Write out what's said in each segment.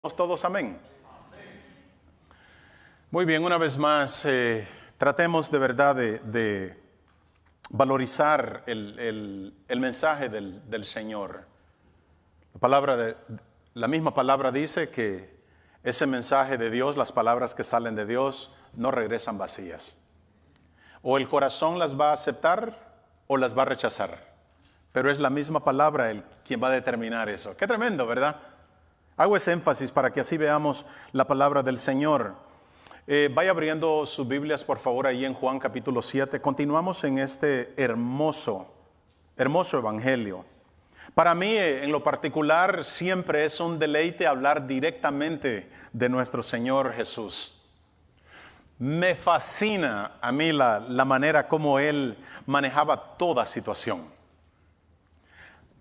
Todos amén. Muy bien, una vez más, tratemos de verdad de valorizar el mensaje del Señor. La misma palabra dice que ese mensaje de Dios, las palabras que salen de Dios, no regresan vacías. O el corazón las va a aceptar o las va a rechazar. Pero es la misma palabra quien va a determinar eso. Qué tremendo, ¿verdad? Hago ese énfasis para que así veamos la palabra del Señor. Vaya abriendo sus Biblias, por favor, ahí en Juan capítulo 7. Continuamos en este hermoso evangelio. Para mí, en lo particular, siempre es un deleite hablar directamente de nuestro Señor Jesús. Me fascina a mí la manera como Él manejaba toda situación.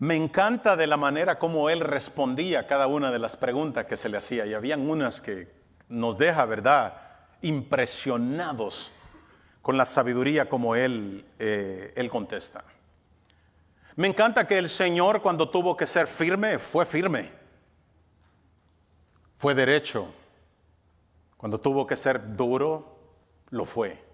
Me encanta de la manera como Él respondía a cada una de las preguntas que se le hacía. Y habían unas que nos deja, ¿verdad?, impresionados con la sabiduría como Él contesta. Me encanta que el Señor, cuando tuvo que ser firme, fue firme. Fue derecho. Cuando tuvo que ser duro, lo fue.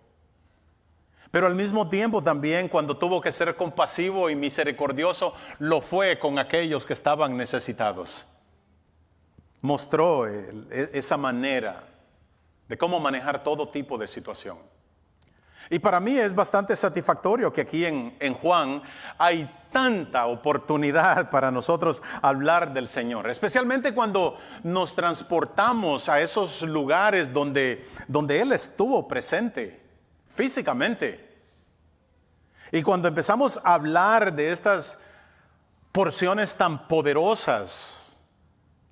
Pero al mismo tiempo también cuando tuvo que ser compasivo y misericordioso, lo fue con aquellos que estaban necesitados. Mostró esa manera de cómo manejar todo tipo de situación. Y para mí es bastante satisfactorio que aquí en Juan hay tanta oportunidad para nosotros hablar del Señor. Especialmente cuando nos transportamos a esos lugares donde Él estuvo presente físicamente. Y cuando empezamos a hablar de estas porciones tan poderosas,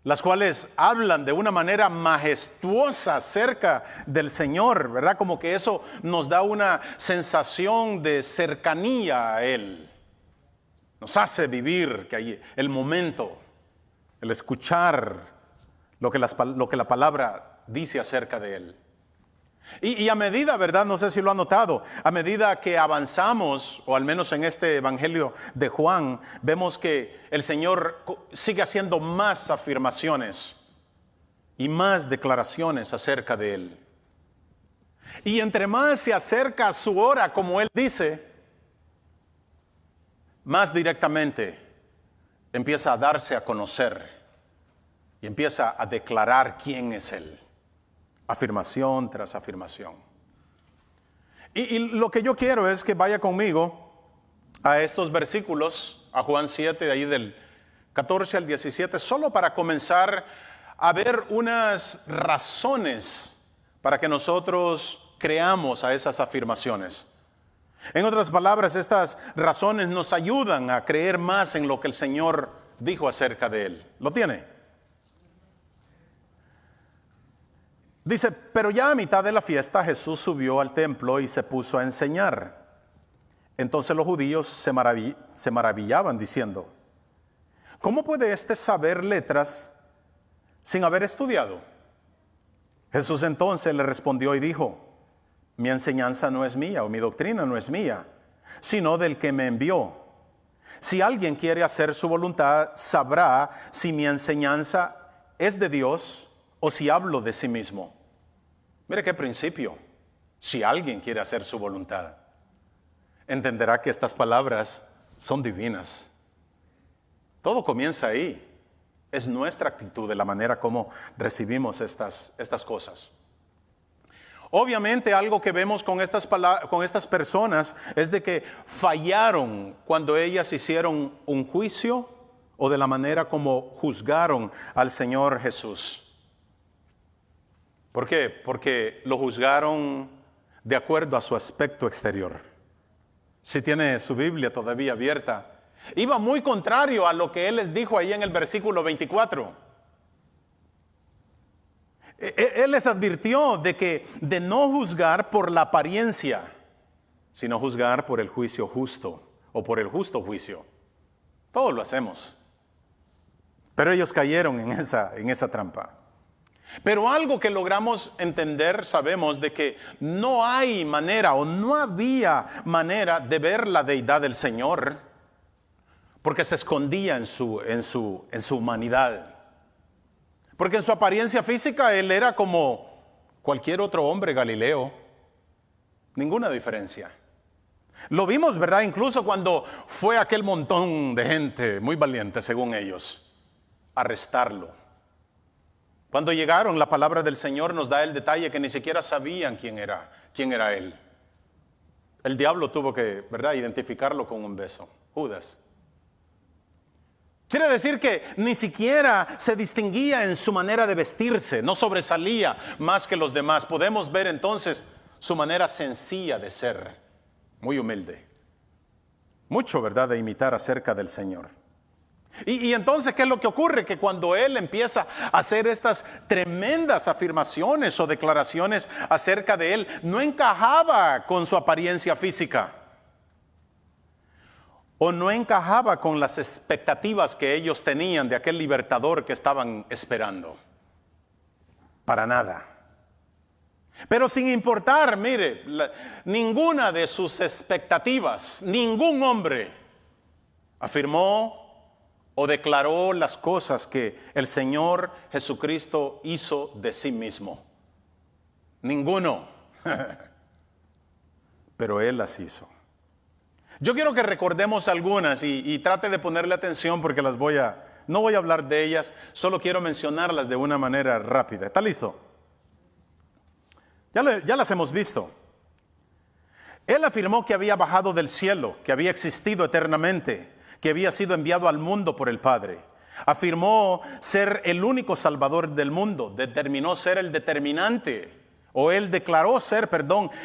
las cuales hablan de una manera majestuosa acerca del Señor, ¿verdad? Como que eso nos da una sensación de cercanía a Él. Nos hace vivir que hay el momento, el escuchar lo que la palabra dice acerca de Él. Y a medida, ¿verdad? No sé si lo han notado, a medida que avanzamos, o al menos en este evangelio de Juan, vemos que el Señor sigue haciendo más afirmaciones y más declaraciones acerca de Él. Y entre más se acerca a su hora, como Él dice, más directamente empieza a darse a conocer y empieza a declarar quién es Él. Afirmación tras afirmación. Y lo que yo quiero es que vaya conmigo a estos versículos, a Juan 7, de ahí del 14 al 17, solo para comenzar a ver unas razones para que nosotros creamos a esas afirmaciones. En otras palabras, estas razones nos ayudan a creer más en lo que el Señor dijo acerca de Él. ¿Lo tiene? Dice, pero ya a mitad de la fiesta Jesús subió al templo y se puso a enseñar. Entonces los judíos se maravillaban diciendo, ¿cómo puede éste saber letras sin haber estudiado? Jesús entonces le respondió y dijo, mi enseñanza no es mía o mi doctrina no es mía, sino del que me envió. Si alguien quiere hacer su voluntad, sabrá si mi enseñanza es de Dios o si hablo de sí mismo. Mire qué principio. Si alguien quiere hacer su voluntad, entenderá que estas palabras son divinas. Todo comienza ahí. Es nuestra actitud de la manera como recibimos estas cosas. Obviamente algo que vemos con estas personas es de que fallaron cuando ellas hicieron un juicio o de la manera como juzgaron al Señor Jesús. ¿Por qué? Porque lo juzgaron de acuerdo a su aspecto exterior. Si tiene su Biblia todavía abierta, iba muy contrario a lo que Él les dijo ahí en el versículo 24. Él les advirtió de no juzgar por la apariencia, sino juzgar por el juicio justo o por el justo juicio. Todos lo hacemos. Pero ellos cayeron en esa trampa. Pero algo que logramos entender, sabemos de que no hay manera o no había manera de ver la deidad del Señor, porque se escondía en su humanidad. Porque en su apariencia física él era como cualquier otro hombre galileo. Ninguna diferencia. Lo vimos, ¿verdad? Incluso cuando fue aquel montón de gente muy valiente, según ellos, a arrestarlo. Cuando llegaron, la palabra del Señor nos da el detalle que ni siquiera sabían quién era él. El diablo tuvo que, ¿verdad?, identificarlo con un beso. Judas. Quiere decir que ni siquiera se distinguía en su manera de vestirse, no sobresalía más que los demás. Podemos ver entonces su manera sencilla de ser, muy humilde. Mucho, ¿verdad?, de imitar acerca del Señor. Y entonces, ¿qué es lo que ocurre? Que cuando él empieza a hacer estas tremendas afirmaciones o declaraciones acerca de él, no encajaba con su apariencia física. O no encajaba con las expectativas que ellos tenían de aquel libertador que estaban esperando. Para nada. Pero sin importar, mire, ninguna de sus expectativas, ningún hombre afirmó o declaró las cosas que el Señor Jesucristo hizo de sí mismo. Ninguno. Pero Él las hizo. Yo quiero que recordemos algunas y trate de ponerle atención porque no voy a hablar de ellas, solo quiero mencionarlas de una manera rápida. ¿Está listo? Ya las hemos visto. Él afirmó que había bajado del cielo, que había existido eternamente, que había sido enviado al mundo por el Padre. Afirmó ser el único salvador del mundo, determinó ser el determinante. Él declaró ser,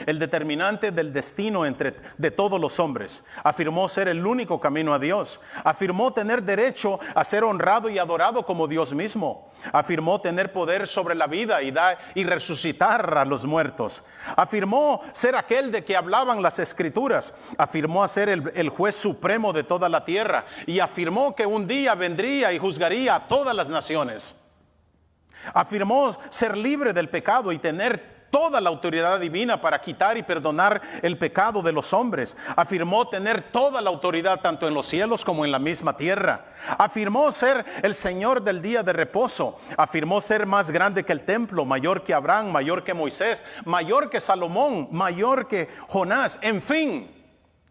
el determinante del destino de todos los hombres. Afirmó ser el único camino a Dios. Afirmó tener derecho a ser honrado y adorado como Dios mismo. Afirmó tener poder sobre la vida y resucitar a los muertos. Afirmó ser aquel de que hablaban las Escrituras. Afirmó ser el juez supremo de toda la tierra. Y afirmó que un día vendría y juzgaría a todas las naciones. Afirmó ser libre del pecado y tener toda la autoridad divina para quitar y perdonar el pecado de los hombres. Afirmó tener toda la autoridad tanto en los cielos como en la misma tierra. Afirmó ser el Señor del día de reposo. Afirmó ser más grande que el templo, mayor que Abraham, mayor que Moisés, mayor que Salomón, mayor que Jonás. En fin,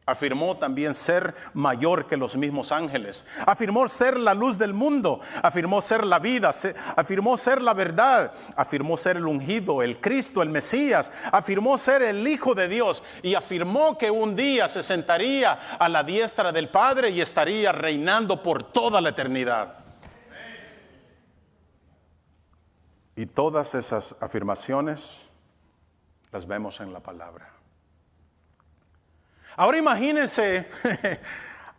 afirmó también ser mayor que los mismos ángeles. Afirmó ser la luz del mundo. Afirmó ser la vida. Afirmó ser la verdad. Afirmó ser el ungido, el Cristo, el Mesías. Afirmó ser el Hijo de Dios. Y afirmó que un día se sentaría a la diestra del Padre y estaría reinando por toda la eternidad. Y todas esas afirmaciones las vemos en la palabra. Ahora imagínense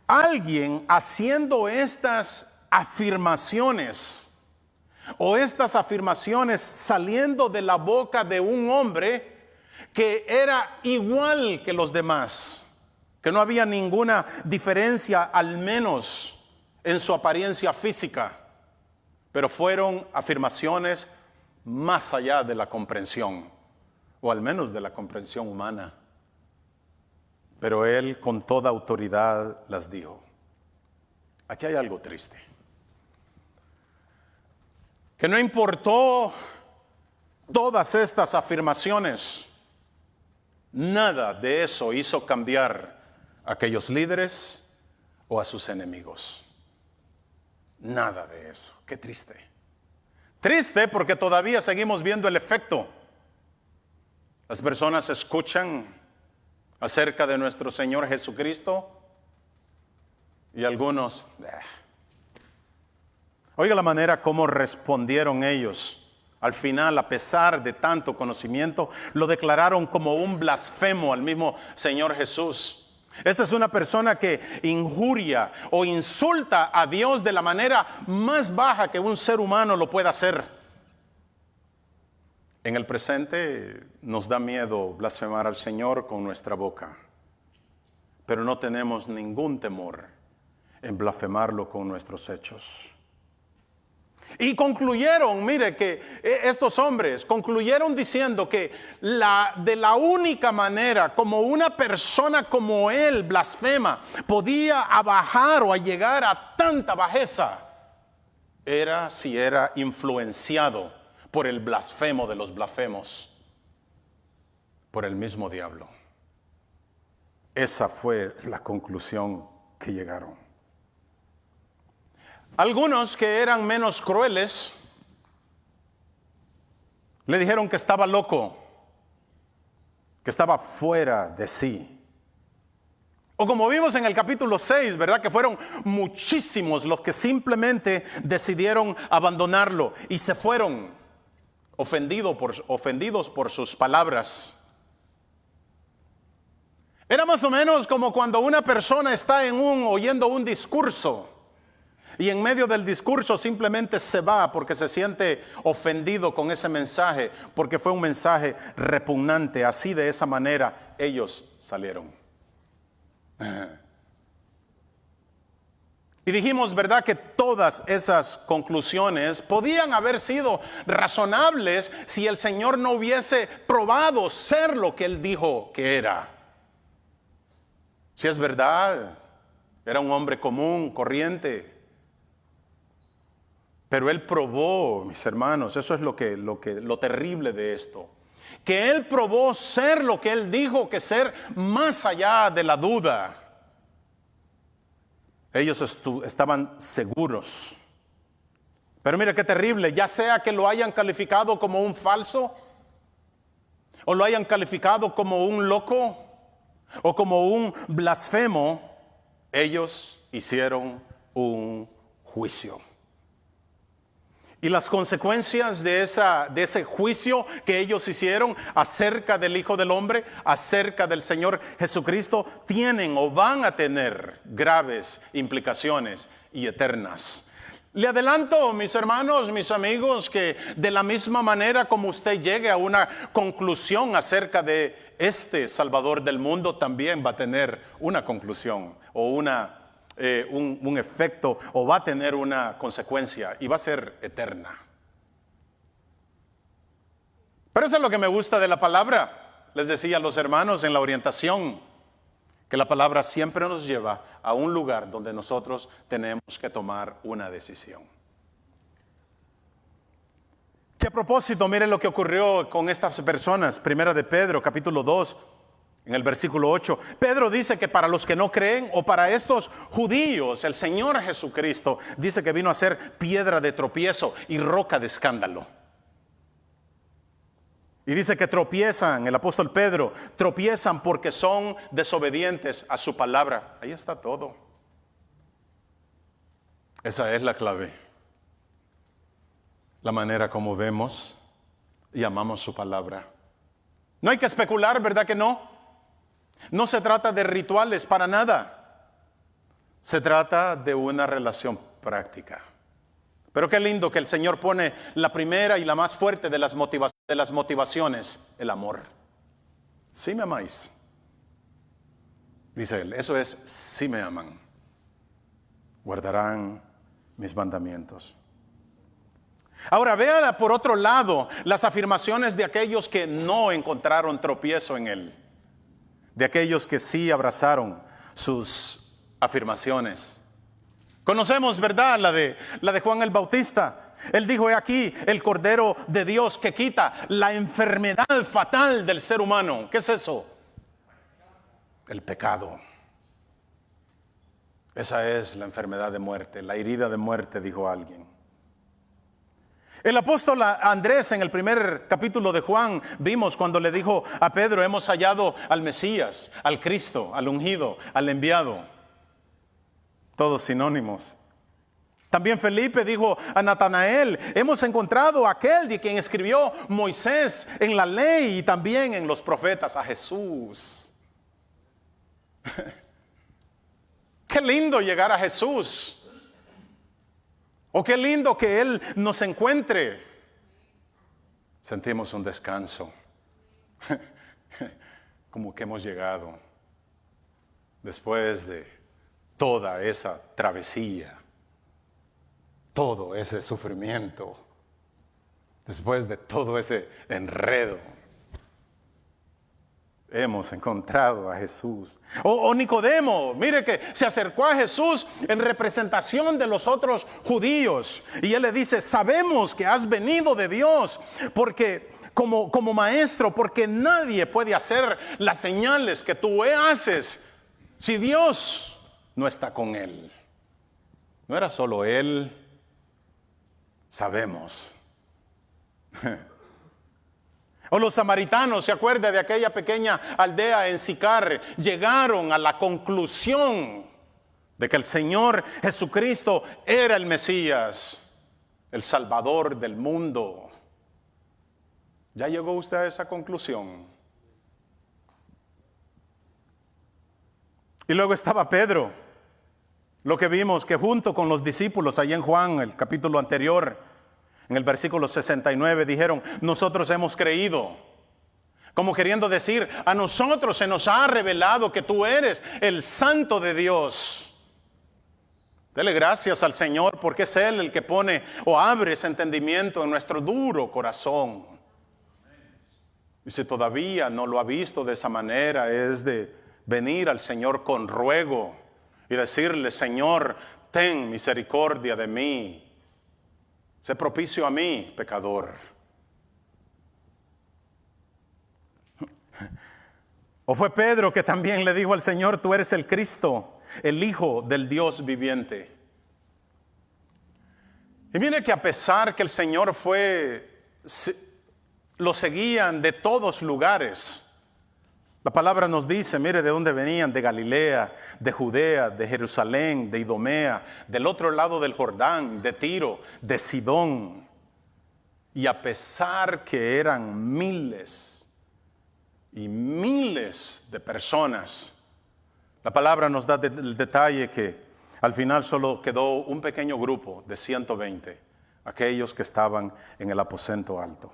alguien haciendo estas afirmaciones o estas afirmaciones saliendo de la boca de un hombre que era igual que los demás, que no había ninguna diferencia al menos en su apariencia física, pero fueron afirmaciones más allá de la comprensión, o al menos de la comprensión humana. Pero él con toda autoridad las dijo. Aquí hay algo triste. Que no importó todas estas afirmaciones, nada de eso hizo cambiar a aquellos líderes o a sus enemigos. Nada de eso. Qué triste. Triste porque todavía seguimos viendo el efecto. Las personas escuchan acerca de nuestro Señor Jesucristo y algunos, Oiga la manera como respondieron ellos. Al final, a pesar de tanto conocimiento, lo declararon como un blasfemo al mismo Señor Jesús. Esta es una persona que injuria o insulta a Dios de la manera más baja que un ser humano lo pueda hacer. En el presente nos da miedo blasfemar al Señor con nuestra boca, pero no tenemos ningún temor en blasfemarlo con nuestros hechos. Y concluyeron, mire que estos hombres concluyeron diciendo que de la única manera como una persona como él blasfema podía abajar o a llegar a tanta bajeza era si era influenciado por el blasfemo de los blasfemos, por el mismo diablo. Esa fue la conclusión que llegaron. Algunos que eran menos crueles le dijeron que estaba loco, que estaba fuera de sí. O como vimos en el capítulo 6, ¿verdad? Que fueron muchísimos los que simplemente decidieron abandonarlo y se fueron ofendidos por sus palabras. Era más o menos como cuando una persona está oyendo un discurso y en medio del discurso simplemente se va porque se siente ofendido con ese mensaje, porque fue un mensaje repugnante. Así, de esa manera, ellos salieron. Y dijimos, ¿verdad?, que todas esas conclusiones podían haber sido razonables si el Señor no hubiese probado ser lo que Él dijo que era. Si es verdad, era un hombre común, corriente. Pero Él probó, mis hermanos, eso es lo terrible de esto. Que Él probó ser lo que Él dijo que ser, más allá de la duda. Ellos estaban seguros. Pero mira qué terrible, ya sea que lo hayan calificado como un falso, o lo hayan calificado como un loco, o como un blasfemo, ellos hicieron un juicio. Y las consecuencias de ese juicio que ellos hicieron acerca del Hijo del Hombre, acerca del Señor Jesucristo, tienen o van a tener graves implicaciones y eternas. Le adelanto, mis hermanos, mis amigos, que de la misma manera como usted llegue a una conclusión acerca de este Salvador del mundo, también va a tener una conclusión o un efecto, o va a tener una consecuencia, y va a ser eterna. Pero eso es lo que me gusta de la palabra. Les decía a los hermanos en la orientación, que la palabra siempre nos lleva a un lugar donde nosotros tenemos que tomar una decisión. Que a propósito, miren lo que ocurrió con estas personas. Primera de Pedro, capítulo 2, en el versículo 8, Pedro dice que para los que no creen, o para estos judíos, el Señor Jesucristo dice que vino a ser piedra de tropiezo y roca de escándalo. Y dice que tropiezan, el apóstol Pedro, tropiezan porque son desobedientes a su palabra. Ahí está todo. Esa es la clave. La manera como vemos y amamos su palabra. No hay que especular, ¿verdad que no? No se trata de rituales para nada. Se trata de una relación práctica. Pero qué lindo que el Señor pone la primera y la más fuerte de las motivaciones, el amor. Si me amáis, dice Él, eso es, si me aman, guardarán mis mandamientos. Ahora vea por otro lado las afirmaciones de aquellos que no encontraron tropiezo en Él. De aquellos que sí abrazaron sus afirmaciones. Conocemos, ¿verdad?, la de Juan el Bautista. Él dijo, he aquí el Cordero de Dios que quita la enfermedad fatal del ser humano. ¿Qué es eso? El pecado. Esa es la enfermedad de muerte, la herida de muerte, dijo alguien. El apóstol Andrés, en el primer capítulo de Juan, vimos cuando le dijo a Pedro, hemos hallado al Mesías, al Cristo, al ungido, al enviado. Todos sinónimos. También Felipe dijo a Natanael, hemos encontrado a aquel de quien escribió Moisés en la ley y también en los profetas, a Jesús. Qué lindo llegar a Jesús. Oh, qué lindo que Él nos encuentre. Sentimos un descanso. Como que hemos llegado. Después de toda esa travesía. Todo ese sufrimiento. Después de todo ese enredo. hemos encontrado a Jesús. O Nicodemo, mire que se acercó a Jesús en representación de los otros judíos. Y él le dice, sabemos que has venido de Dios, porque como maestro, porque nadie puede hacer las señales que tú haces si Dios no está con él. No era solo él, sabemos. O los samaritanos, ¿se acuerda de aquella pequeña aldea en Sicar? Llegaron a la conclusión de que el Señor Jesucristo era el Mesías, el Salvador del mundo. ¿Ya llegó usted a esa conclusión? Y luego estaba Pedro, lo que vimos que junto con los discípulos allá en Juan, el capítulo anterior, en el versículo 69 dijeron, nosotros hemos creído. Como queriendo decir, a nosotros se nos ha revelado que tú eres el Santo de Dios. Dele gracias al Señor porque es Él el que pone o abre ese entendimiento en nuestro duro corazón. Y si todavía no lo ha visto de esa manera, es de venir al Señor con ruego y decirle, Señor, ten misericordia de mí. Sé propicio a mí, pecador. O fue Pedro que también le dijo al Señor, tú eres el Cristo, el Hijo del Dios viviente. Y mire que a pesar que el Señor lo seguían de todos lugares. La palabra nos dice, mire de dónde venían, de Galilea, de Judea, de Jerusalén, de Idumea, del otro lado del Jordán, de Tiro, de Sidón. Y a pesar que eran miles y miles de personas, la palabra nos da el detalle que al final solo quedó un pequeño grupo de 120, aquellos que estaban en el aposento alto.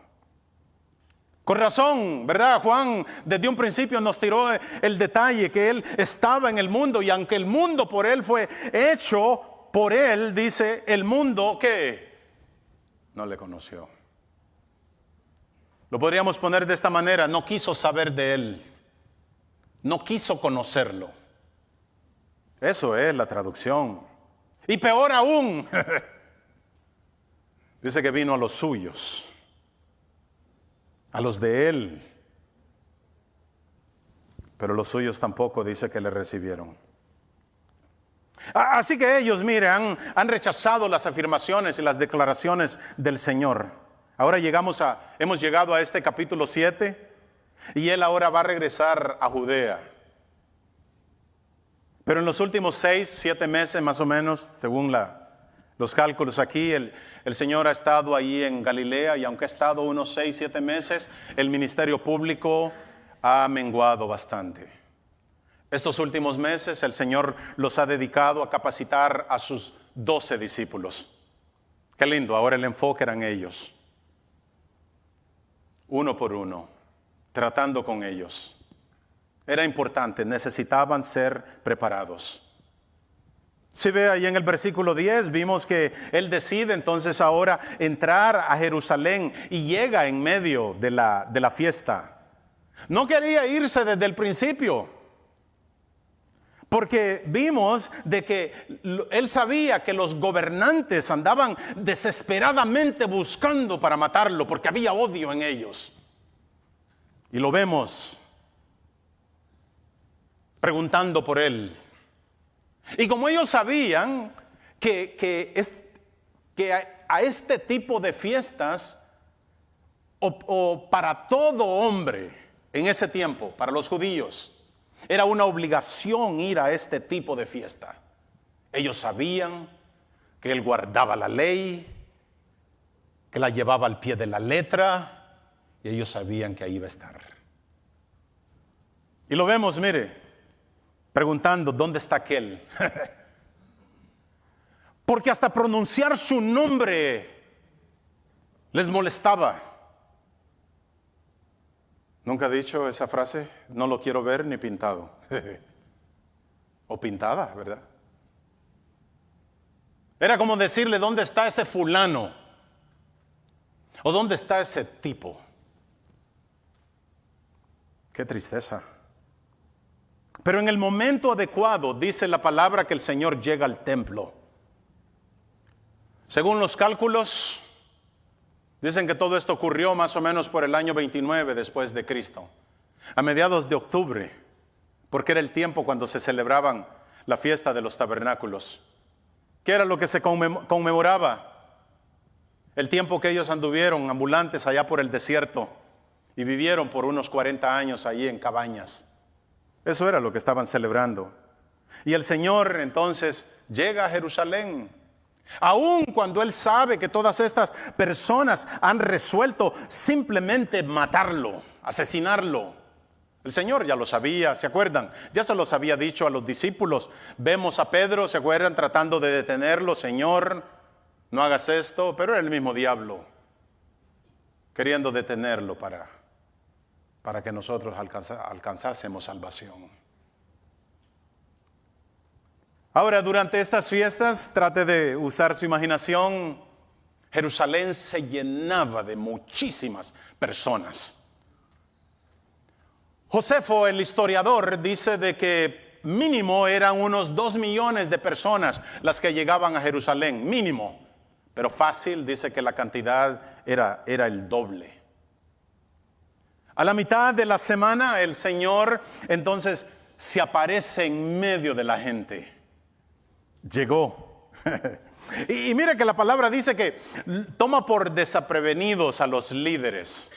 Con razón, ¿verdad? Juan desde un principio nos tiró el detalle que él estaba en el mundo y aunque el mundo por él fue hecho, por él, dice, el mundo que no le conoció. Lo podríamos poner de esta manera, no quiso saber de él, no quiso conocerlo. Eso es la traducción. Y peor aún, dice que vino a los suyos. A los de él, pero los suyos tampoco dice que le recibieron. Así que ellos, mire, han rechazado las afirmaciones y las declaraciones del Señor. Ahora hemos llegado a este capítulo 7 y él ahora va a regresar a Judea. Pero en los últimos 6, 7 meses más o menos, según los cálculos aquí, el Señor ha estado ahí en Galilea y aunque ha estado unos 6, 7 meses, el ministerio público ha menguado bastante. Estos últimos meses el Señor los ha dedicado a capacitar a sus 12 discípulos. Qué lindo, ahora el enfoque era en ellos. Uno por uno, tratando con ellos. Era importante, necesitaban ser preparados. Si ve ahí en el versículo 10, vimos que él decide entonces ahora entrar a Jerusalén y llega en medio de la fiesta. No quería irse desde el principio, porque vimos de que él sabía que los gobernantes andaban desesperadamente buscando para matarlo, porque había odio en ellos. Y lo vemos preguntando por él. Y como ellos sabían que a este tipo de fiestas, o para todo hombre en ese tiempo, para los judíos, era una obligación ir a este tipo de fiesta. Ellos sabían que él guardaba la ley, que la llevaba al pie de la letra, y ellos sabían que ahí iba a estar. Y lo vemos, mire, preguntando, ¿dónde está aquel? Porque hasta pronunciar su nombre les molestaba. ¿Nunca ha dicho esa frase? No lo quiero ver ni pintado. O pintada, ¿verdad? Era como decirle, ¿dónde está ese fulano? ¿O dónde está ese tipo? Qué tristeza. Pero en el momento adecuado, dice la palabra, que el Señor llega al templo. Según los cálculos, dicen que todo esto ocurrió más o menos por el año 29 después de Cristo, a mediados de octubre, porque era el tiempo cuando se celebraban la fiesta de los tabernáculos. ¿Qué era lo que se conmemoraba? El tiempo que ellos anduvieron ambulantes allá por el desierto y vivieron por unos 40 años allí en cabañas. Eso era lo que estaban celebrando. Y el Señor entonces llega a Jerusalén, aun cuando Él sabe que todas estas personas han resuelto simplemente matarlo, asesinarlo. El Señor ya lo sabía, ¿se acuerdan? Ya se los había dicho a los discípulos. Vemos a Pedro, ¿se acuerdan? Tratando de detenerlo. Señor, no hagas esto. Pero era el mismo diablo, queriendo detenerlo para que nosotros alcanzásemos salvación. Ahora, durante estas fiestas, trate de usar su imaginación. Jerusalén se llenaba de muchísimas personas. Josefo, el historiador, dice de que mínimo eran unos 2 millones de personas las que llegaban a Jerusalén, mínimo. Pero fácil, dice que la cantidad era el doble. A la mitad de la semana, el Señor entonces se aparece en medio de la gente. Llegó. Y mire que la palabra dice que toma por desaprevenidos a los líderes.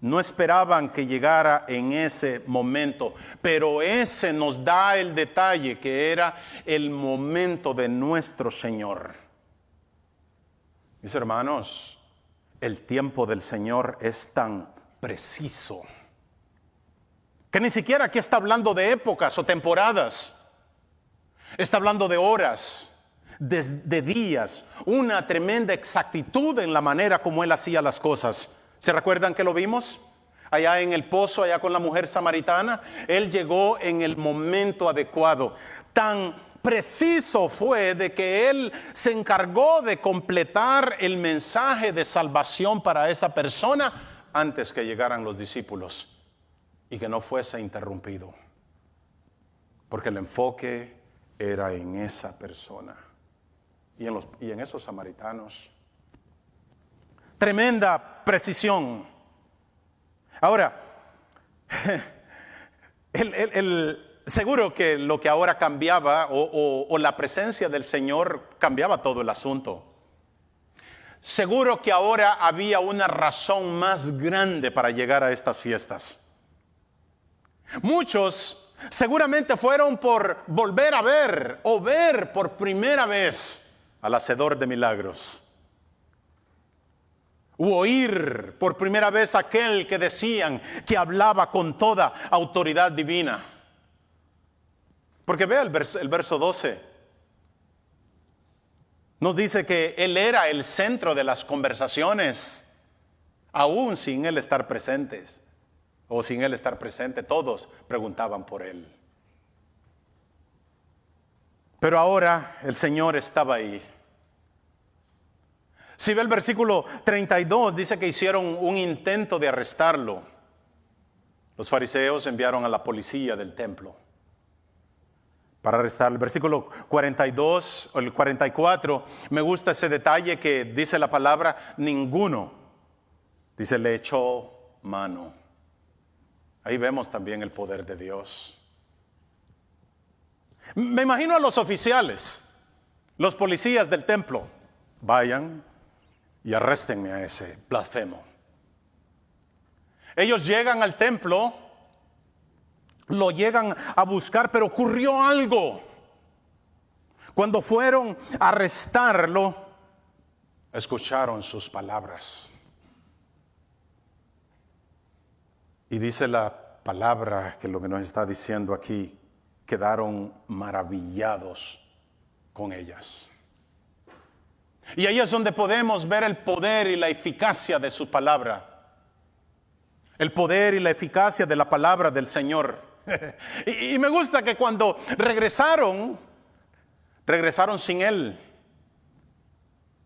No esperaban que llegara en ese momento, pero ese nos da el detalle que era el momento de nuestro Señor. Mis hermanos, el tiempo del Señor es tan preciso que ni siquiera aquí está hablando de épocas o temporadas. Está hablando de horas, de días, una tremenda exactitud en la manera como Él hacía las cosas. ¿Se recuerdan que lo vimos? Allá en el pozo, allá con la mujer samaritana, Él llegó en el momento adecuado. Tan preciso fue de que Él se encargó de completar el mensaje de salvación para esa persona antes que llegaran los discípulos y que no fuese interrumpido. Porque el enfoque era en esa persona y en esos samaritanos. Tremenda precisión. Ahora, seguro que lo que ahora cambiaba o la presencia del Señor cambiaba todo el asunto. Seguro que ahora había una razón más grande para llegar a estas fiestas. Muchos seguramente fueron por volver a ver o ver por primera vez al hacedor de milagros. U oír por primera vez a aquel que decían que hablaba con toda autoridad divina. Porque vea el verso 12. Nos dice que Él era el centro de las conversaciones, aún sin Él estar presentes. O sin Él estar presente, todos preguntaban por Él. Pero ahora el Señor estaba ahí. Si ve el versículo 32, dice que hicieron un intento de arrestarlo. Los fariseos enviaron a la policía del templo para arrestarlo. El versículo 42 o el 44, me gusta ese detalle que dice la palabra, ninguno, dice, le echó mano. Ahí vemos también el poder de Dios. Me imagino a los oficiales, los policías del templo, vayan y arréstenme a ese blasfemo. Ellos llegan al templo, lo llegan a buscar, pero ocurrió algo. Cuando fueron a arrestarlo, escucharon sus palabras. Y dice la palabra que lo que nos está diciendo aquí, quedaron maravillados con ellas. Y ahí es donde podemos ver el poder y la eficacia de su palabra. El poder y la eficacia de la palabra del Señor. Y me gusta que cuando regresaron sin Él.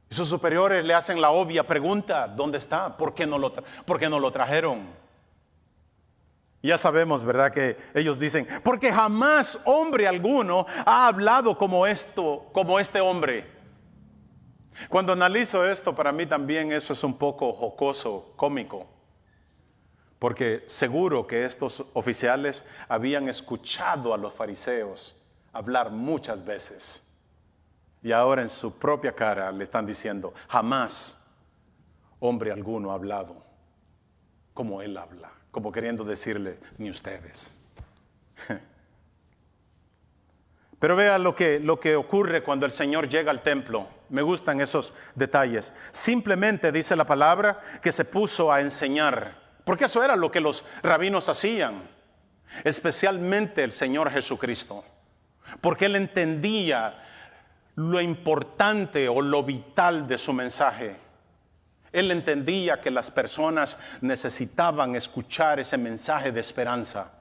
Y sus superiores le hacen la obvia pregunta, ¿dónde está? ¿Por qué no lo trajeron? Ya sabemos, ¿verdad? Que ellos dicen, porque jamás hombre alguno ha hablado como este hombre. Cuando analizo esto, para mí también eso es un poco jocoso, cómico. Porque seguro que estos oficiales habían escuchado a los fariseos hablar muchas veces. Y ahora en su propia cara le están diciendo, jamás hombre alguno ha hablado como él habla. Como queriendo decirle, ni ustedes. Pero vea lo que ocurre cuando el Señor llega al templo. Me gustan esos detalles. Simplemente dice la palabra que se puso a enseñar. Porque eso era lo que los rabinos hacían. Especialmente el Señor Jesucristo. Porque Él entendía lo importante o lo vital de su mensaje. Él entendía que las personas necesitaban escuchar ese mensaje de esperanza.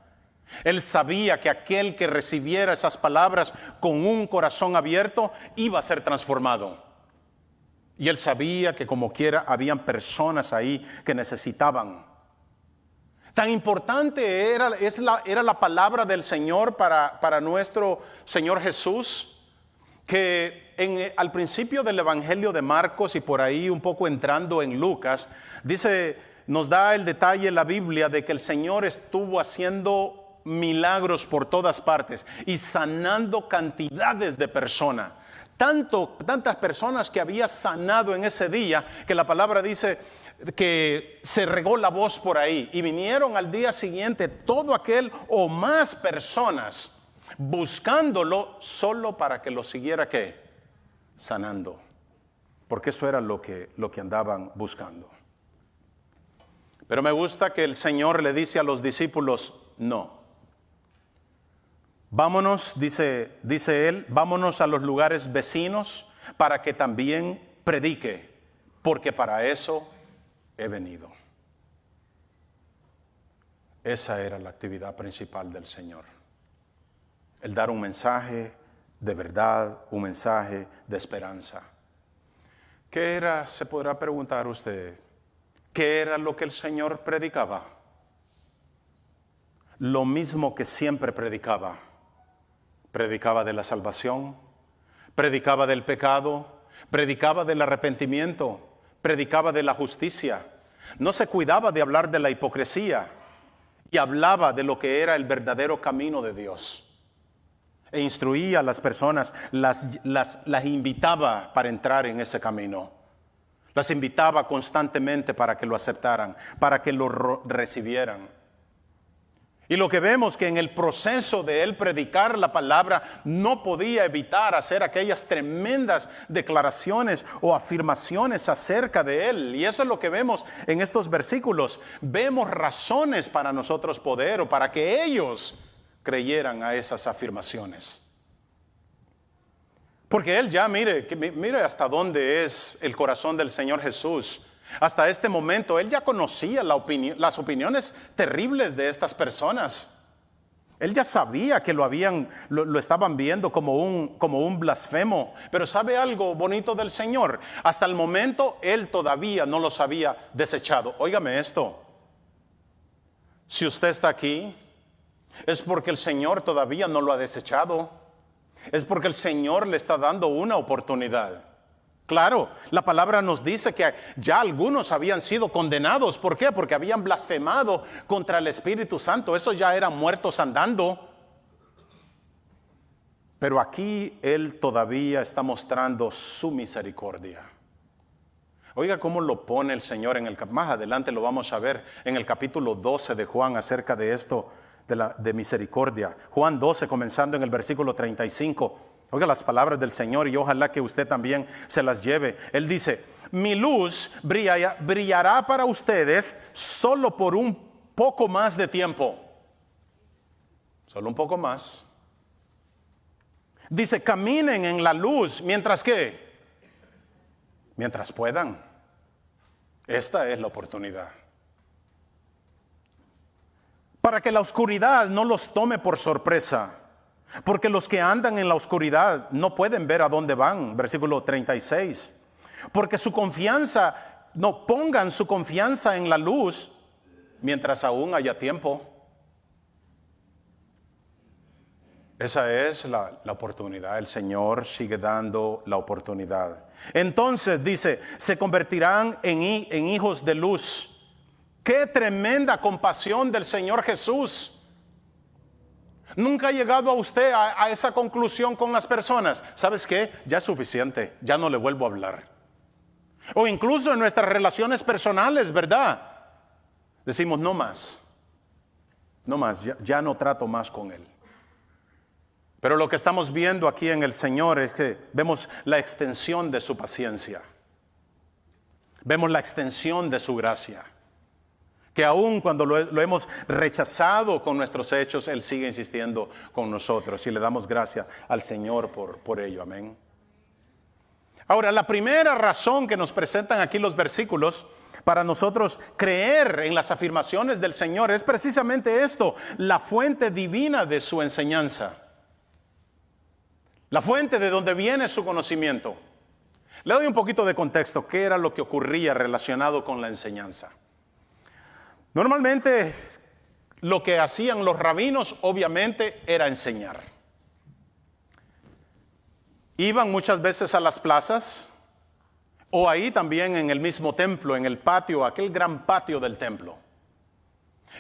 Él sabía que aquel que recibiera esas palabras con un corazón abierto iba a ser transformado. Y él sabía que como quiera habían personas ahí que necesitaban. Tan importante era la palabra del Señor para nuestro Señor Jesús, que al principio del Evangelio de Marcos y por ahí un poco entrando en Lucas, nos da el detalle en la Biblia de que el Señor estuvo haciendo milagros por todas partes y sanando cantidades de personas. Tantas personas que había sanado en ese día que la palabra dice que se regó la voz por ahí y vinieron al día siguiente todo aquel o más personas buscándolo solo para que lo siguiera ¿qué? Sanando. Porque eso era lo que andaban buscando. Pero me gusta que el Señor le dice a los discípulos, no. Vámonos, dice Él, vámonos a los lugares vecinos para que también predique, porque para eso he venido. Esa era la actividad principal del Señor. El dar un mensaje de verdad, un mensaje de esperanza. ¿Qué era? Se podrá preguntar usted. ¿Qué era lo que el Señor predicaba? Lo mismo que siempre predicaba. Predicaba de la salvación, predicaba del pecado, predicaba del arrepentimiento, predicaba de la justicia. No se cuidaba de hablar de la hipocresía y hablaba de lo que era el verdadero camino de Dios. E instruía a las personas, las invitaba para entrar en ese camino. Las invitaba constantemente para que lo aceptaran, para que lo recibieran. Y lo que vemos que en el proceso de él predicar la palabra no podía evitar hacer aquellas tremendas declaraciones o afirmaciones acerca de él. Y eso es lo que vemos en estos versículos. Vemos razones para nosotros poder o para que ellos creyeran a esas afirmaciones. Porque él ya mire hasta dónde es el corazón del Señor Jesús. Hasta este momento él ya conocía las opiniones terribles de estas personas. Él ya sabía que lo estaban viendo como un blasfemo. Pero ¿sabe algo bonito del Señor? Hasta el momento él todavía no los había desechado. Óigame esto. Si usted está aquí, es porque el Señor todavía no lo ha desechado. Es porque el Señor le está dando una oportunidad. Claro, la palabra nos dice que ya algunos habían sido condenados. ¿Por qué? Porque habían blasfemado contra el Espíritu Santo. Esos ya eran muertos andando. Pero aquí Él todavía está mostrando su misericordia. Oiga cómo lo pone el Señor más adelante lo vamos a ver en el capítulo 12 de Juan acerca de esto de misericordia. Juan 12, comenzando en el versículo 35. Oiga las palabras del Señor y ojalá que usted también se las lleve. Él dice, mi luz brillará para ustedes solo por un poco más de tiempo. Solo un poco más. Dice, caminen en la luz, ¿mientras qué? Mientras puedan. Esta es la oportunidad. Para que la oscuridad no los tome por sorpresa. Porque los que andan en la oscuridad no pueden ver a dónde van. Versículo 36. Porque pongan su confianza en la luz mientras aún haya tiempo. Esa es la oportunidad. El Señor sigue dando la oportunidad. Entonces dice, se convertirán en hijos de luz. ¡Qué tremenda compasión del Señor Jesús! ¿Nunca ha llegado a usted a esa conclusión con las personas? ¿Sabes qué? Ya es suficiente, ya no le vuelvo a hablar. O incluso en nuestras relaciones personales, ¿verdad? Decimos, no más, ya no trato más con él. Pero lo que estamos viendo aquí en el Señor es que vemos la extensión de su paciencia. Vemos la extensión de su gracia. Que aun cuando lo hemos rechazado con nuestros hechos, Él sigue insistiendo con nosotros. Y le damos gracias al Señor por ello. Amén. Ahora, la primera razón que nos presentan aquí los versículos para nosotros creer en las afirmaciones del Señor es precisamente esto: la fuente divina de su enseñanza. La fuente de donde viene su conocimiento. Le doy un poquito de contexto. ¿Qué era lo que ocurría relacionado con la enseñanza? Normalmente lo que hacían los rabinos obviamente era enseñar. Iban muchas veces a las plazas o ahí también en el mismo templo, en el patio, aquel gran patio del templo.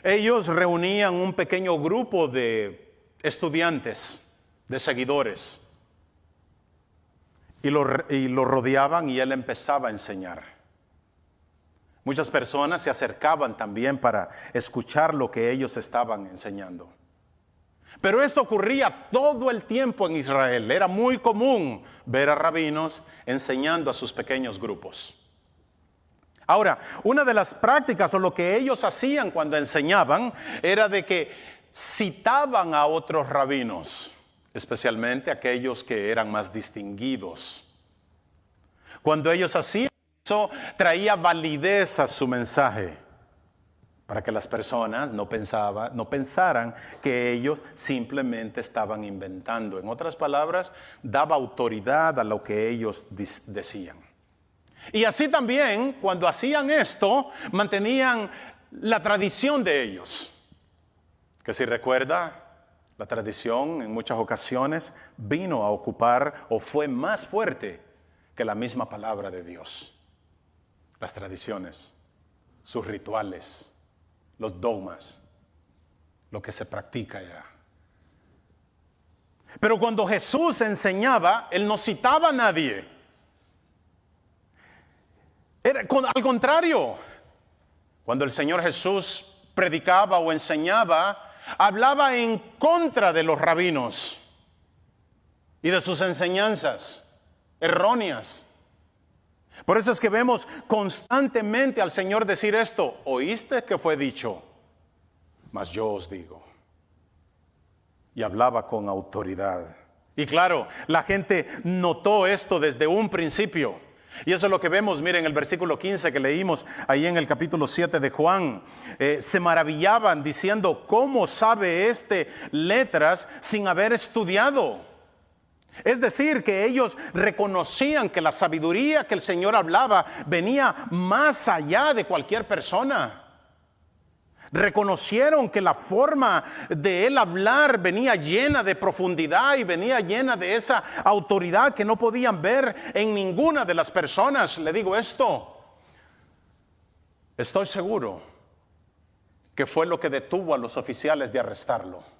Ellos reunían un pequeño grupo de estudiantes, de seguidores, y lo rodeaban y él empezaba a enseñar. Muchas personas se acercaban también para escuchar lo que ellos estaban enseñando. Pero esto ocurría todo el tiempo en Israel. Era muy común ver a rabinos enseñando a sus pequeños grupos. Ahora, una de las prácticas o lo que ellos hacían cuando enseñaban era de que citaban a otros rabinos, especialmente aquellos que eran más distinguidos. Cuando ellos hacían eso, traía validez a su mensaje, para que las personas no pensaran que ellos simplemente estaban inventando. En otras palabras, daba autoridad a lo que ellos decían. Y así también, cuando hacían esto, mantenían la tradición de ellos. Que si recuerda, la tradición en muchas ocasiones vino a ocupar o fue más fuerte que la misma palabra de Dios. Las tradiciones, sus rituales, los dogmas, lo que se practica ya. Pero cuando Jesús enseñaba, Él no citaba a nadie. Al contrario, cuando el Señor Jesús predicaba o enseñaba, hablaba en contra de los rabinos y de sus enseñanzas erróneas. Por eso es que vemos constantemente al Señor decir esto: oíste que fue dicho, mas yo os digo. Y hablaba con autoridad. Y claro, la gente notó esto desde un principio. Y eso es lo que vemos, miren, el versículo 15 que leímos ahí en el capítulo 7 de Juan. Se maravillaban diciendo: ¿cómo sabe este letras sin haber estudiado? Es decir, que ellos reconocían que la sabiduría que el Señor hablaba venía más allá de cualquier persona. Reconocieron que la forma de él hablar venía llena de profundidad y venía llena de esa autoridad que no podían ver en ninguna de las personas. Le digo esto, estoy seguro que fue lo que detuvo a los oficiales de arrestarlo.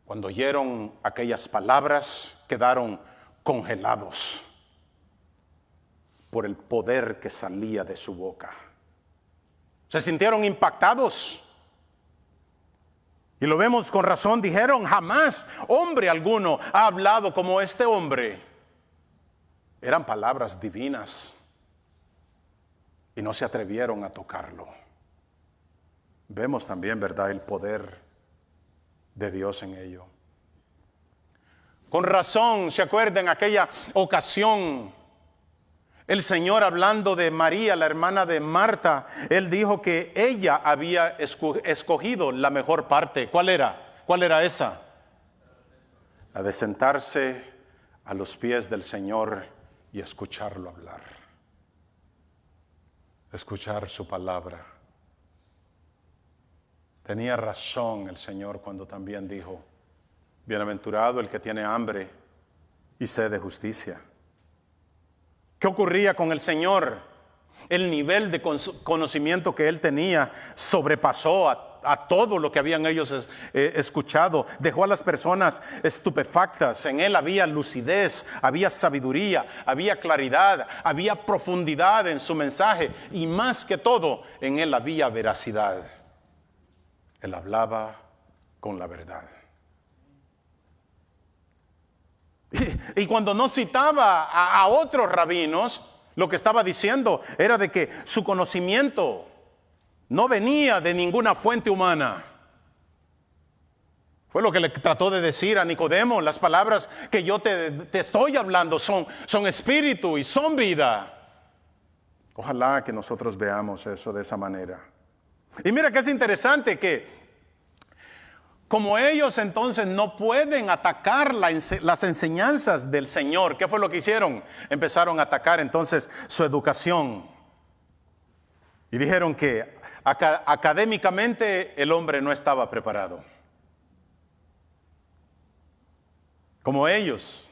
Cuando oyeron aquellas palabras, quedaron congelados por el poder que salía de su boca. Se sintieron impactados. Y lo vemos con razón. Dijeron: jamás hombre alguno ha hablado como este hombre. Eran palabras divinas. Y no se atrevieron a tocarlo. Vemos también, ¿verdad?, el poder de Dios en ello. Con razón, ¿se acuerdan aquella ocasión? El Señor, hablando de María, la hermana de Marta, Él dijo que ella había escogido la mejor parte. ¿Cuál era? ¿Cuál era esa? La de sentarse a los pies del Señor y escucharlo hablar. Escuchar su palabra. Tenía razón el Señor cuando también dijo: Bienaventurado el que tiene hambre y sed de justicia. ¿Qué ocurría con el Señor? El nivel de conocimiento que Él tenía sobrepasó a todo lo que habían ellos escuchado. Dejó a las personas estupefactas. En Él había lucidez, había sabiduría, había claridad, había profundidad en su mensaje. Y más que todo, en Él había veracidad. Él hablaba con la verdad. Y cuando no citaba a otros rabinos, lo que estaba diciendo era de que su conocimiento no venía de ninguna fuente humana. Fue lo que le trató de decir a Nicodemo. Las palabras que yo te estoy hablando son espíritu y son vida. Ojalá que nosotros veamos eso de esa manera. Y mira que es interesante que como ellos entonces no pueden atacar las enseñanzas del Señor, ¿qué fue lo que hicieron? Empezaron a atacar entonces su educación. Y dijeron que académicamente el hombre no estaba preparado. Como ellos.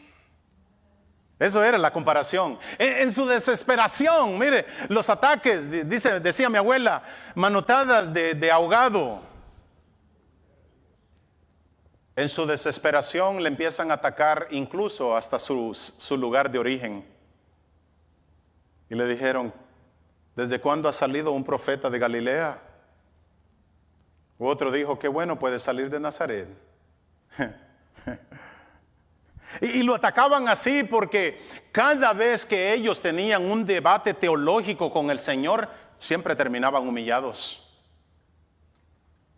Eso era la comparación. En su desesperación, mire, los ataques, decía mi abuela, manotadas de ahogado. En su desesperación le empiezan a atacar incluso hasta su lugar de origen. Y le dijeron, ¿desde cuándo ha salido un profeta de Galilea? Otro dijo, qué bueno, puede salir de Nazaret. Y lo atacaban así porque cada vez que ellos tenían un debate teológico con el Señor, siempre terminaban humillados.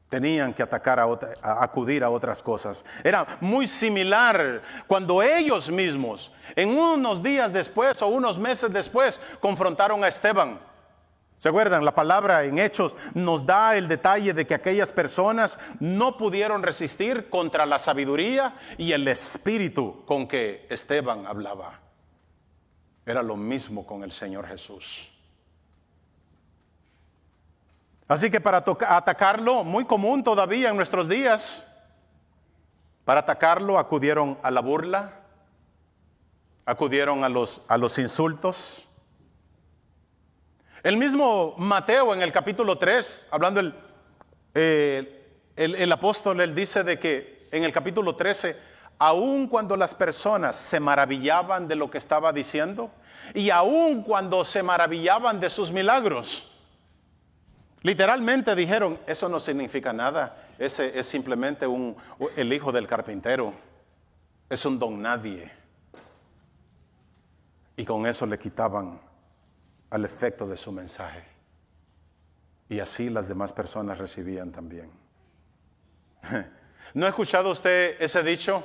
Tenían que atacar acudir a otras cosas. Era muy similar cuando ellos mismos, en unos días después o unos meses después, confrontaron a Esteban. ¿Se acuerdan? La palabra en Hechos nos da el detalle de que aquellas personas no pudieron resistir contra la sabiduría y el espíritu con que Esteban hablaba. Era lo mismo con el Señor Jesús. Así que para atacarlo, muy común todavía en nuestros días, para atacarlo acudieron a la burla, acudieron a los insultos. El mismo Mateo en el capítulo 3, hablando el apóstol, él dice de que en el capítulo 13, aun cuando las personas se maravillaban de lo que estaba diciendo y aun cuando se maravillaban de sus milagros, literalmente dijeron, eso no significa nada, ese es simplemente el hijo del carpintero, es un don nadie. Y con eso le quitaban al efecto de su mensaje. Y así las demás personas recibían también. ¿No ha escuchado usted ese dicho?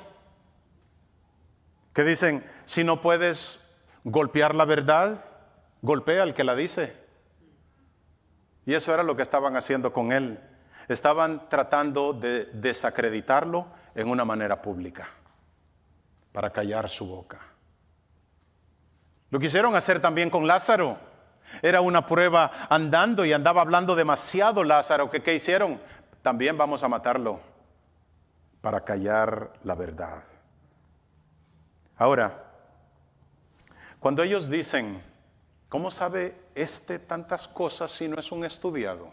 Que dicen, si no puedes golpear la verdad, golpea al que la dice. Y eso era lo que estaban haciendo con él. Estaban tratando de desacreditarlo en una manera pública, para callar su boca. Lo quisieron hacer también con Lázaro. Era una prueba andando y andaba hablando demasiado Lázaro. ¿Qué hicieron? También vamos a matarlo, para callar la verdad. Ahora, cuando ellos dicen, ¿cómo sabe tantas cosas si no es un estudiado?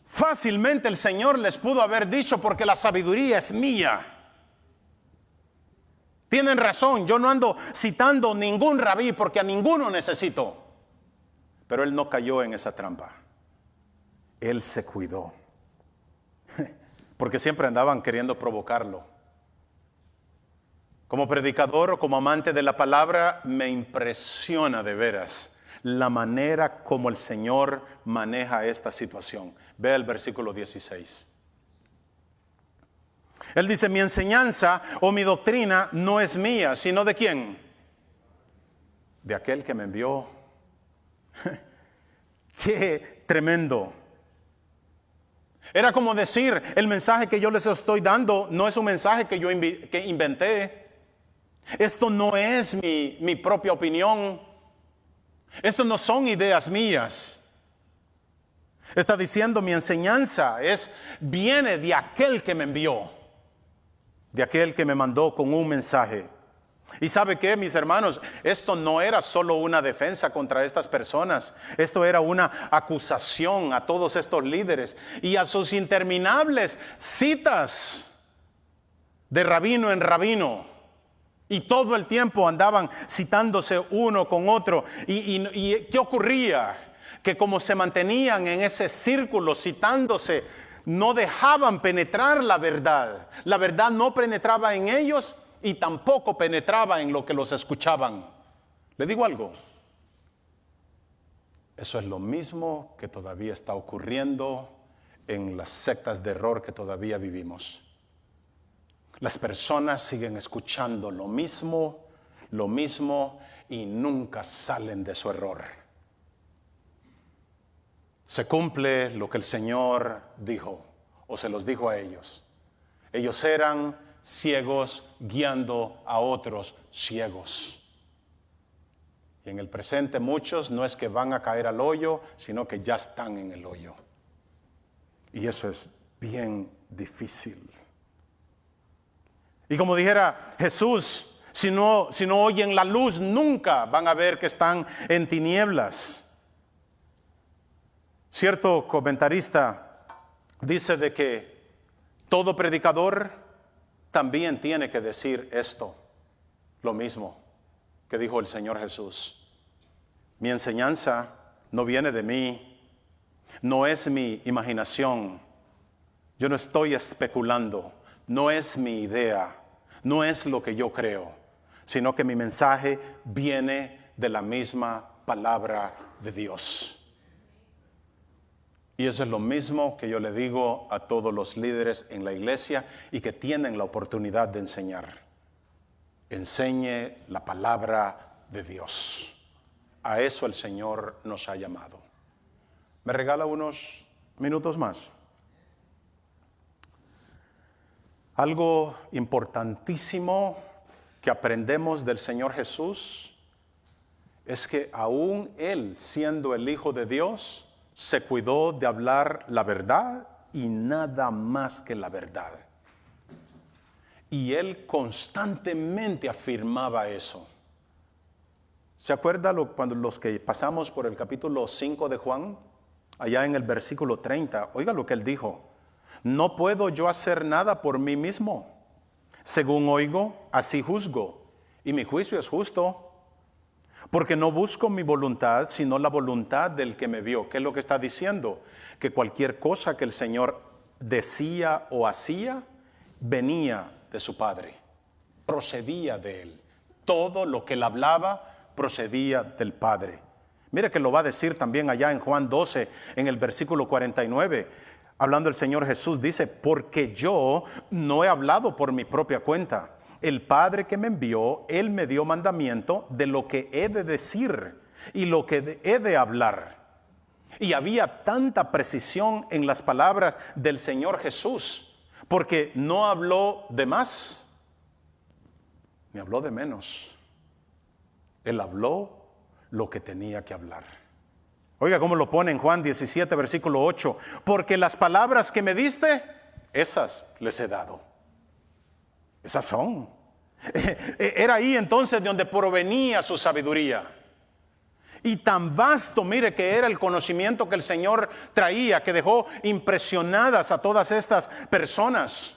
Fácilmente el Señor les pudo haber dicho, porque la sabiduría es mía. Tienen razón, yo no ando citando ningún rabí porque a ninguno necesito. Pero él no cayó en esa trampa. Él se cuidó. Porque siempre andaban queriendo provocarlo. Como predicador o como amante de la palabra, me impresiona de veras la manera como el Señor maneja esta situación. Ve el versículo 16. Él dice, mi enseñanza o mi doctrina no es mía, sino ¿de quién? De aquel que me envió. ¡Qué tremendo! Era como decir, el mensaje que yo les estoy dando no es un mensaje que yo inventé. Esto no es mi propia opinión. Esto no son ideas mías. Está diciendo, mi enseñanza viene de aquel que me envió. de aquel que me mandó con un mensaje. ¿Y sabe qué, mis hermanos? Esto no era solo una defensa contra estas personas. Esto era una acusación a todos estos líderes y a sus interminables citas de rabino en rabino. Y todo el tiempo andaban citándose uno con otro. ¿Y qué ocurría? Que como se mantenían en ese círculo citándose, no dejaban penetrar la verdad. La verdad no penetraba en ellos y tampoco penetraba en lo que los escuchaban. Le digo algo. Eso es lo mismo que todavía está ocurriendo en las sectas de error que todavía vivimos. Las personas siguen escuchando lo mismo y nunca salen de su error. Se cumple lo que el Señor dijo, o se los dijo a ellos. Ellos eran ciegos guiando a otros ciegos. Y en el presente muchos no es que van a caer al hoyo, sino que ya están en el hoyo. Y eso es bien difícil. Y como dijera Jesús, si no oyen la luz, nunca van a ver que están en tinieblas. Cierto comentarista dice de que todo predicador también tiene que decir esto, lo mismo que dijo el Señor Jesús. Mi enseñanza no viene de mí, no es mi imaginación, yo no estoy especulando, no es mi idea, no es lo que yo creo, sino que mi mensaje viene de la misma palabra de Dios. Y eso es lo mismo que yo le digo a todos los líderes en la iglesia y que tienen la oportunidad de enseñar. Enseñe la palabra de Dios. A eso el Señor nos ha llamado. ¿Me regala unos minutos más? Algo importantísimo que aprendemos del Señor Jesús es que aún Él, siendo el Hijo de Dios, se cuidó de hablar la verdad y nada más que la verdad. Y Él constantemente afirmaba eso. ¿Se acuerda cuando los que pasamos por el capítulo 5 de Juan? Allá en el versículo 30, oiga lo que Él dijo. No puedo yo hacer nada por mí mismo. Según oigo, así juzgo. Y mi juicio es justo. Porque no busco mi voluntad, sino la voluntad del que me vio. ¿Qué es lo que está diciendo? Que cualquier cosa que el Señor decía o hacía, venía de su Padre. Procedía de Él. Todo lo que Él hablaba, procedía del Padre. Mire que lo va a decir también allá en Juan 12, en el versículo 49. Hablando el Señor Jesús, dice, porque yo no he hablado por mi propia cuenta. El Padre que me envió, Él me dio mandamiento de lo que he de decir y lo que he de hablar. Y había tanta precisión en las palabras del Señor Jesús, porque no habló de más, ni habló de menos. Él habló lo que tenía que hablar. Oiga cómo lo pone en Juan 17, versículo 8. Porque las palabras que me diste, esas les he dado. Esas son. Era ahí entonces de donde provenía su sabiduría. Y tan vasto, mire, que era el conocimiento que el Señor traía, que dejó impresionadas a todas estas personas.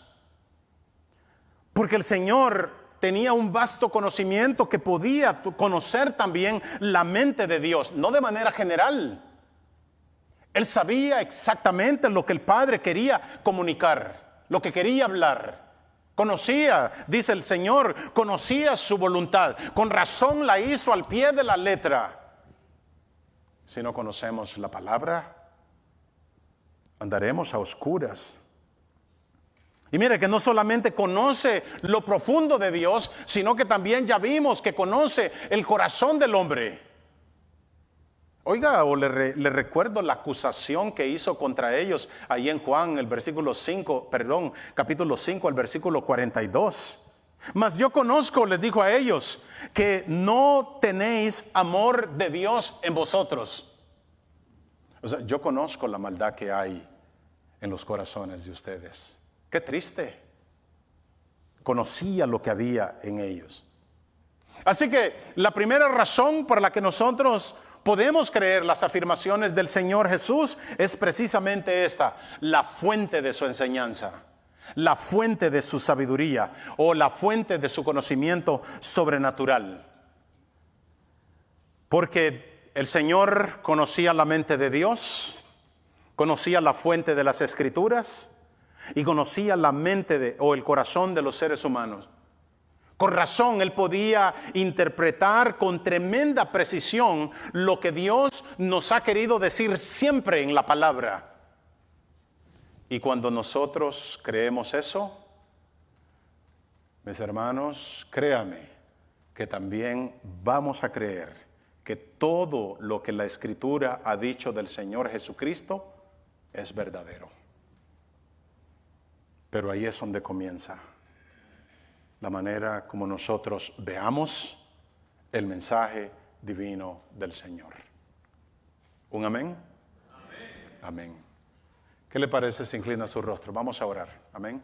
Porque el Señor tenía un vasto conocimiento que podía conocer también la mente de Dios, no de manera general. Él sabía exactamente lo que el Padre quería comunicar, lo que quería hablar. Conocía, dice el Señor, conocía su voluntad. Con razón la hizo al pie de la letra. Si no conocemos la palabra, andaremos a oscuras. Y mire que no solamente conoce lo profundo de Dios, sino que también ya vimos que conoce el corazón del hombre. Oiga, o le recuerdo la acusación que hizo contra ellos ahí en Juan, el capítulo 5, el versículo 42. Mas yo conozco, les dijo a ellos, que no tenéis amor de Dios en vosotros. O sea, yo conozco la maldad que hay en los corazones de ustedes. Qué triste. conocía lo que había en ellos. Así que la primera razón por la que nosotros podemos creer las afirmaciones del Señor Jesús es precisamente esta: la fuente de su enseñanza, la fuente de su sabiduría o la fuente de su conocimiento sobrenatural. Porque el Señor conocía la mente de Dios, conocía la fuente de las Escrituras y conocía la mente o el corazón de los seres humanos. Con razón, Él podía interpretar con tremenda precisión lo que Dios nos ha querido decir siempre en la palabra. Y cuando nosotros creemos eso, mis hermanos, créame que también vamos a creer que todo lo que la Escritura ha dicho del Señor Jesucristo es verdadero. Pero ahí es donde comienza la manera como nosotros veamos el mensaje divino del Señor. ¿Un amén? Amén. Amén. ¿Qué le parece si inclina su rostro? Vamos a orar. Amén.